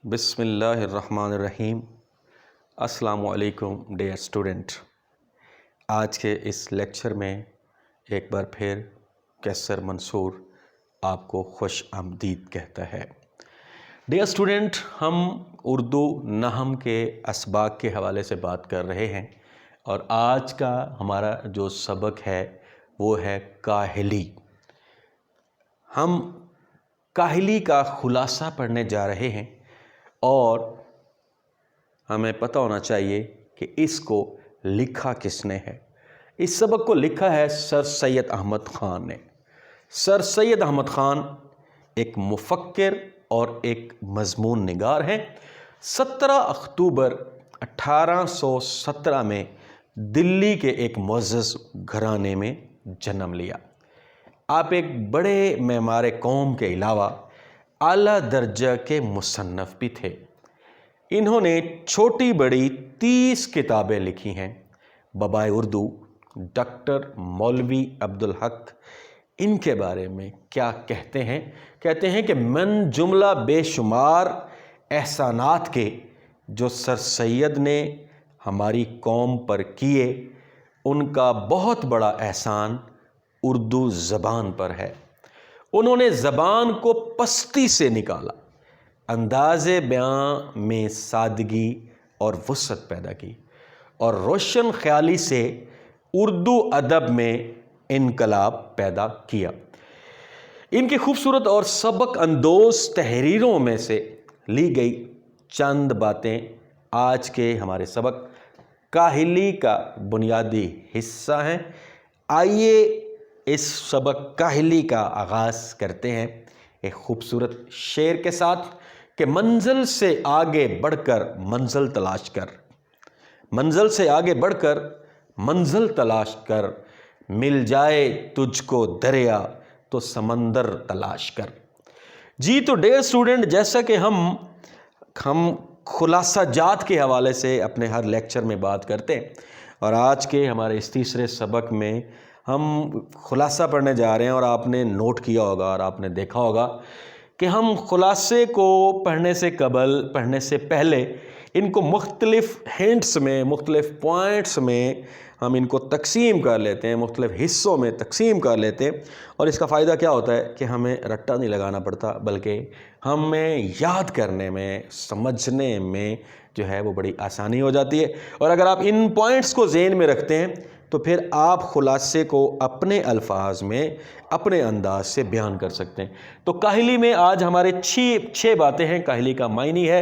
بسم اللہ الرحمن الرحیم۔ السلام علیکم ڈیئر اسٹوڈنٹ۔ آج کے اس لیکچر میں ایک بار پھر کیسر منصور آپ کو خوش آمدید کہتا ہے۔ ڈیئر اسٹوڈنٹ، ہم اردو نحو کے اسباق کے حوالے سے بات کر رہے ہیں اور آج کا ہمارا جو سبق ہے وہ ہے کاہلی۔ ہم کاہلی کا خلاصہ پڑھنے جا رہے ہیں اور ہمیں پتہ ہونا چاہیے کہ اس کو لکھا کس نے ہے۔ اس سبق کو لکھا ہے سر سید احمد خان نے۔ سر سید احمد خان ایک مفکر اور ایک مضمون نگار ہیں۔ 17 اکتوبر 1817 میں دلی کے ایک معزز گھرانے میں جنم لیا۔ آپ ایک بڑے معمار قوم کے علاوہ اعلیٰ درجہ کے مصنف بھی تھے۔ انہوں نے چھوٹی بڑی 30 کتابیں لکھی ہیں۔ بابائے اردو ڈاکٹر مولوی عبدالحق ان کے بارے میں کیا کہتے ہیں؟ کہتے ہیں کہ من جملہ بے شمار احسانات کے جو سر سید نے ہماری قوم پر کیے، ان کا بہت بڑا احسان اردو زبان پر ہے۔ انہوں نے زبان کو پستی سے نکالا، انداز بیان میں سادگی اور وسعت پیدا کی اور روشن خیالی سے اردو ادب میں انقلاب پیدا کیا۔ ان کی خوبصورت اور سبق اندوز تحریروں میں سے لی گئی چند باتیں آج کے ہمارے سبق کاہلی کا بنیادی حصہ ہیں۔ آئیے اس سبق کاہلی کا آغاز کرتے ہیں ایک خوبصورت شعر کے ساتھ کہ منزل سے آگے بڑھ کر منزل تلاش کر، منزل سے آگے بڑھ کر منزل تلاش کر، مل جائے تجھ کو دریا تو سمندر تلاش کر۔ جی تو ڈیئر اسٹوڈنٹ، جیسا کہ ہم خلاصہ جات کے حوالے سے اپنے ہر لیکچر میں بات کرتے ہیں اور آج کے ہمارے اس تیسرے سبق میں ہم خلاصہ پڑھنے جا رہے ہیں، اور آپ نے نوٹ کیا ہوگا اور آپ نے دیکھا ہوگا کہ ہم خلاصے کو پڑھنے سے قبل، پڑھنے سے پہلے ان کو مختلف ہنٹس میں، مختلف پوائنٹس میں ہم ان کو تقسیم کر لیتے ہیں، مختلف حصوں میں تقسیم کر لیتے ہیں، اور اس کا فائدہ کیا ہوتا ہے کہ ہمیں رٹا نہیں لگانا پڑتا، بلکہ ہمیں یاد کرنے میں، سمجھنے میں جو ہے وہ بڑی آسانی ہو جاتی ہے۔ اور اگر آپ ان پوائنٹس کو ذہن میں رکھتے ہیں تو پھر آپ خلاصے کو اپنے الفاظ میں، اپنے انداز سے بیان کر سکتے ہیں۔ تو کاہلی میں آج ہمارے 6 باتیں ہیں۔ کاہلی کا معنی ہے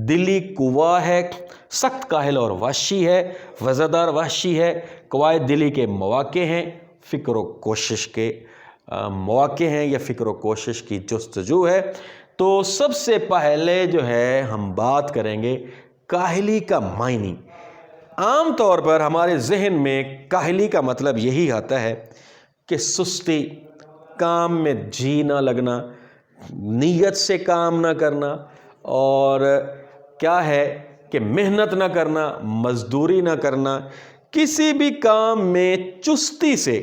دلی قوا ہے، سخت کاہل اور وحشی ہے، وزادار وحشی ہے، قواعد دلی کے مواقع ہیں، فکر و کوشش کے مواقع ہیں یا فکر و کوشش کی جستجو ہے۔ تو سب سے پہلے جو ہے ہم بات کریں گے کاہلی کا معنی۔ عام طور پر ہمارے ذہن میں کاہلی کا مطلب یہی آتا ہے کہ سستی، کام میں جی نہ لگنا، نیت سے کام نہ کرنا، اور کیا ہے کہ محنت نہ کرنا، مزدوری نہ کرنا، کسی بھی کام میں چستی سے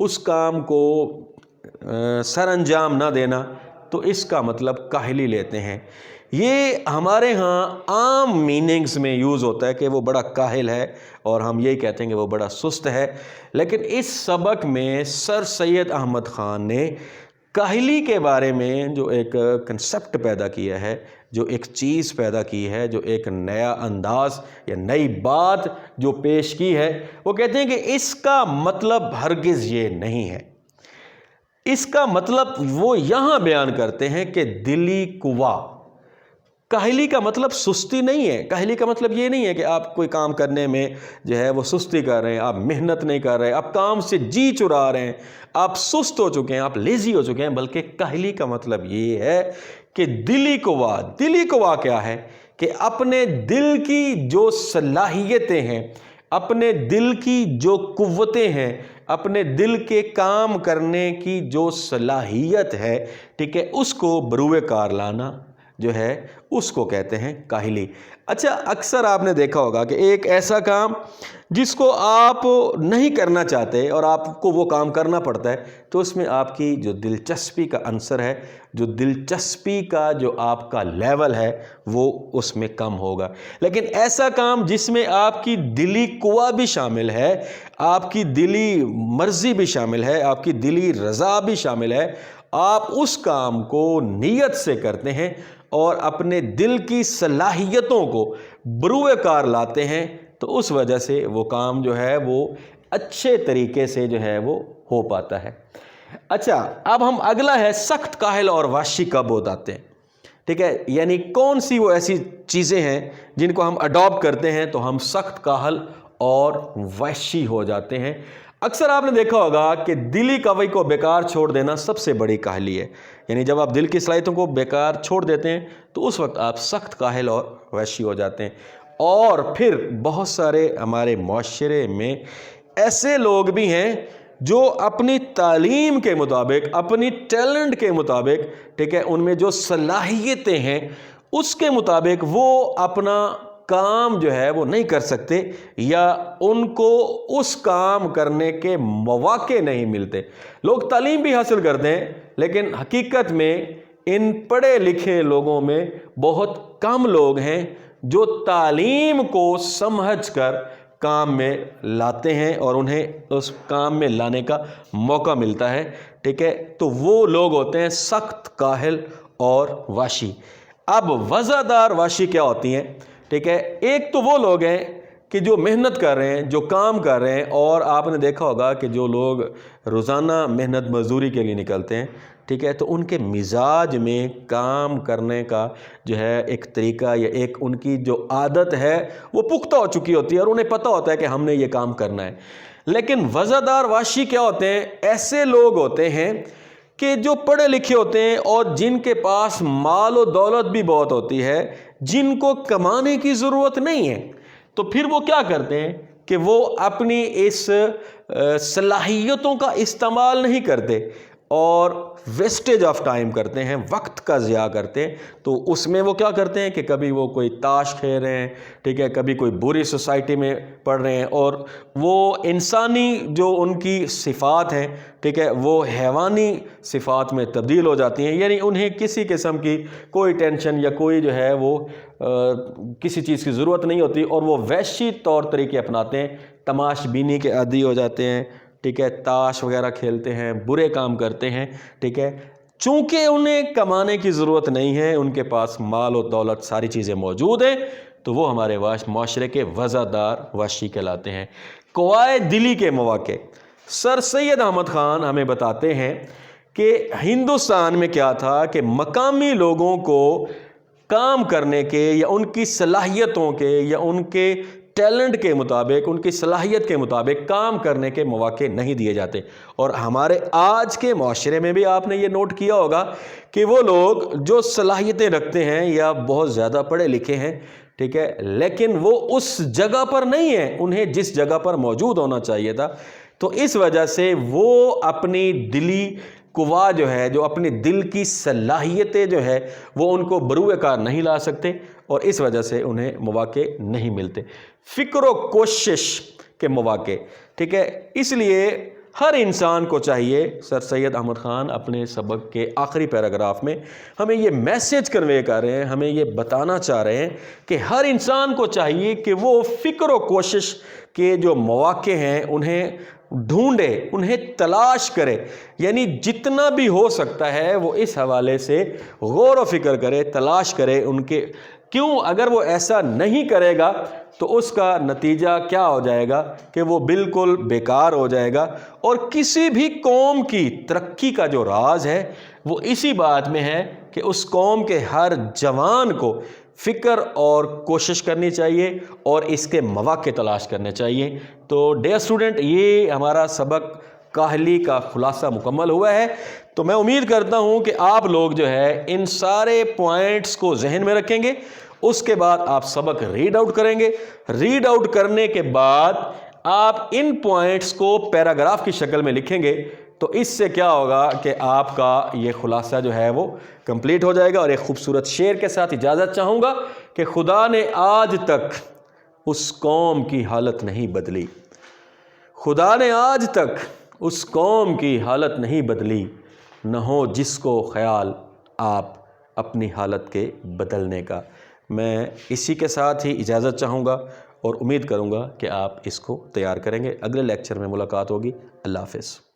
اس کام کو سر انجام نہ دینا، تو اس کا مطلب کاہلی لیتے ہیں۔ یہ ہمارے ہاں عام میننگز میں یوز ہوتا ہے کہ وہ بڑا کاہل ہے، اور ہم یہی کہتے ہیں کہ وہ بڑا سست ہے۔ لیکن اس سبق میں سر سید احمد خان نے کاہلی کے بارے میں جو ایک کنسپٹ پیدا کیا ہے، جو ایک چیز پیدا کی ہے، جو ایک نیا انداز یا نئی بات جو پیش کی ہے، وہ کہتے ہیں کہ اس کا مطلب ہرگز یہ نہیں ہے۔ اس کا مطلب وہ یہاں بیان کرتے ہیں کہ دلی قوا۔ کاہلی کا مطلب سستی نہیں ہے۔ کاہلی کا مطلب یہ نہیں ہے کہ آپ کوئی کام کرنے میں جو ہے وہ سستی کر رہے ہیں، آپ محنت نہیں کر رہے، آپ کام سے جی چرا رہے ہیں، آپ سست ہو چکے ہیں، آپ لیزی ہو چکے ہیں، بلکہ کاہلی کا مطلب یہ ہے کہ دلی قوا۔ دلی قوا کیا ہے کہ اپنے دل کی جو صلاحیتیں ہیں، اپنے دل کی جو قوتیں ہیں، اپنے دل کے کام کرنے کی جو صلاحیت ہے، ٹھیک ہے، اس کو بروئے کار لانا، جو ہے اس کو کہتے ہیں کاہلی۔ اچھا، اکثر آپ نے دیکھا ہوگا کہ ایک ایسا کام جس کو آپ نہیں کرنا چاہتے اور آپ کو وہ کام کرنا پڑتا ہے، تو اس میں آپ کی جو دلچسپی کا عنصر ہے، جو دلچسپی کا جو آپ کا لیول ہے، وہ اس میں کم ہوگا۔ لیکن ایسا کام جس میں آپ کی دلی قوہ بھی شامل ہے، آپ کی دلی مرضی بھی شامل ہے، آپ کی دلی رضا بھی شامل ہے، آپ اس کام کو نیت سے کرتے ہیں اور اپنے دل کی صلاحیتوں کو بروئے کار لاتے ہیں، تو اس وجہ سے وہ کام جو ہے وہ اچھے طریقے سے جو ہے وہ ہو پاتا ہے۔ اچھا، اب ہم اگلا ہے سخت کاہل اور وحشی کب ہو جاتے ہیں، ٹھیک ہے؟ یعنی کون سی وہ ایسی چیزیں ہیں جن کو ہم اڈاپٹ کرتے ہیں تو ہم سخت کاہل اور وحشی ہو جاتے ہیں۔ اکثر آپ نے دیکھا ہوگا کہ دلی قوی کو بیکار چھوڑ دینا سب سے بڑی کاہلی ہے۔ یعنی جب آپ دل کی صلاحیتوں کو بیکار چھوڑ دیتے ہیں تو اس وقت آپ سخت کاہل اور وحشی ہو جاتے ہیں۔ اور پھر بہت سارے ہمارے معاشرے میں ایسے لوگ بھی ہیں جو اپنی تعلیم کے مطابق، اپنی ٹیلنٹ کے مطابق، ٹھیک ہے، ان میں جو صلاحیتیں ہیں اس کے مطابق وہ اپنا کام جو ہے وہ نہیں کر سکتے، یا ان کو اس کام کرنے کے مواقع نہیں ملتے۔ لوگ تعلیم بھی حاصل کرتے ہیں لیکن حقیقت میں ان پڑھے لکھے لوگوں میں بہت کم لوگ ہیں جو تعلیم کو سمجھ کر کام میں لاتے ہیں اور انہیں اس کام میں لانے کا موقع ملتا ہے، ٹھیک ہے؟ تو وہ لوگ ہوتے ہیں سخت کاہل اور وحشی۔ اب وزادار وحشی کیا ہوتی ہیں، ٹھیک ہے؟ ایک تو وہ لوگ ہیں کہ جو محنت کر رہے ہیں، جو کام کر رہے ہیں، اور آپ نے دیکھا ہوگا کہ جو لوگ روزانہ محنت مزدوری کے لیے نکلتے ہیں، ٹھیک ہے، تو ان کے مزاج میں کام کرنے کا جو ہے ایک طریقہ یا ایک ان کی جو عادت ہے وہ پختہ ہو چکی ہوتی ہے اور انہیں پتہ ہوتا ہے کہ ہم نے یہ کام کرنا ہے۔ لیکن وزادار وحشی کیا ہوتے ہیں؟ ایسے لوگ ہوتے ہیں کہ جو پڑھے لکھے ہوتے ہیں اور جن کے پاس مال و دولت بھی بہت ہوتی ہے، جن کو کمانے کی ضرورت نہیں ہے، تو پھر وہ کیا کرتے ہیں کہ وہ اپنی اس صلاحیتوں کا استعمال نہیں کرتے اور ویسٹیج آف ٹائم کرتے ہیں، وقت کا ضیاع کرتے ہیں۔ تو اس میں وہ کیا کرتے ہیں کہ کبھی وہ کوئی تاش کھیل رہے ہیں، ٹھیک ہے، کبھی کوئی بری سوسائٹی میں پڑھ رہے ہیں، اور وہ انسانی جو ان کی صفات ہیں، ٹھیک ہے، وہ حیوانی صفات میں تبدیل ہو جاتی ہیں۔ یعنی انہیں کسی قسم کی کوئی ٹینشن یا کوئی جو ہے وہ کسی چیز کی ضرورت نہیں ہوتی، اور وہ وحشی طور طریقے اپناتے ہیں، تماش بینی کے عادی ہو جاتے ہیں، ٹھیک ہے، تاش وغیرہ کھیلتے ہیں، برے کام کرتے ہیں، ٹھیک ہے۔ چونکہ انہیں کمانے کی ضرورت نہیں ہے، ان کے پاس مال و دولت ساری چیزیں موجود ہیں، تو وہ ہمارے معاشرے کے وزادار وحشی کہلاتے ہیں۔ قوائے دلی کے مواقع، سر سید احمد خان ہمیں بتاتے ہیں کہ ہندوستان میں کیا تھا کہ مقامی لوگوں کو کام کرنے کے یا ان کی صلاحیتوں کے یا ان کے ٹیلنٹ کے مطابق، ان کی صلاحیت کے مطابق کام کرنے کے مواقع نہیں دیے جاتے۔ اور ہمارے آج کے معاشرے میں بھی آپ نے یہ نوٹ کیا ہوگا کہ وہ لوگ جو صلاحیتیں رکھتے ہیں یا بہت زیادہ پڑھے لکھے ہیں، ٹھیک ہے، لیکن وہ اس جگہ پر نہیں ہیں انہیں جس جگہ پر موجود ہونا چاہیے تھا، تو اس وجہ سے وہ اپنی دلی قوا جو ہے، جو اپنی دل کی صلاحیتیں جو ہے وہ ان کو بروئے کار نہیں لا سکتے، اور اس وجہ سے انہیں مواقع نہیں ملتے۔ فکر و کوشش کے مواقع، ٹھیک ہے، اس لیے ہر انسان کو چاہیے، سر سید احمد خان اپنے سبق کے آخری پیراگراف میں ہمیں یہ میسج کنوے کر رہے ہیں، ہمیں یہ بتانا چاہ رہے ہیں کہ ہر انسان کو چاہیے کہ وہ فکر و کوشش کے جو مواقع ہیں انہیں ڈھونڈے، انہیں تلاش کرے، یعنی جتنا بھی ہو سکتا ہے وہ اس حوالے سے غور و فکر کرے، تلاش کرے ان کے۔ کیوں؟ اگر وہ ایسا نہیں کرے گا تو اس کا نتیجہ کیا ہو جائے گا کہ وہ بالکل بیکار ہو جائے گا۔ اور کسی بھی قوم کی ترقی کا جو راز ہے وہ اسی بات میں ہے کہ اس قوم کے ہر جوان کو فکر اور کوشش کرنی چاہیے اور اس کے مواقع تلاش کرنے چاہیے۔ تو ڈیئر اسٹوڈنٹ، یہ ہمارا سبق کاہلی کا خلاصہ مکمل ہوا ہے۔ تو میں امید کرتا ہوں کہ آپ لوگ جو ہے ان سارے پوائنٹس کو ذہن میں رکھیں گے، اس کے بعد آپ سبق ریڈ آؤٹ کریں گے۔ ریڈ آؤٹ کرنے کے بعد آپ ان پوائنٹس کو پیراگراف کی شکل میں لکھیں گے تو اس سے کیا ہوگا کہ آپ کا یہ خلاصہ جو ہے وہ کمپلیٹ ہو جائے گا۔ اور ایک خوبصورت شعر کے ساتھ اجازت چاہوں گا کہ خدا نے آج تک اس قوم کی حالت نہیں بدلی، خدا نے آج تک اس قوم کی حالت نہیں بدلی، نہ ہو جس کو خیال آپ اپنی حالت کے بدلنے کا۔ میں اسی کے ساتھ ہی اجازت چاہوں گا اور امید کروں گا کہ آپ اس کو تیار کریں گے۔ اگلے لیکچر میں ملاقات ہوگی۔ اللہ حافظ۔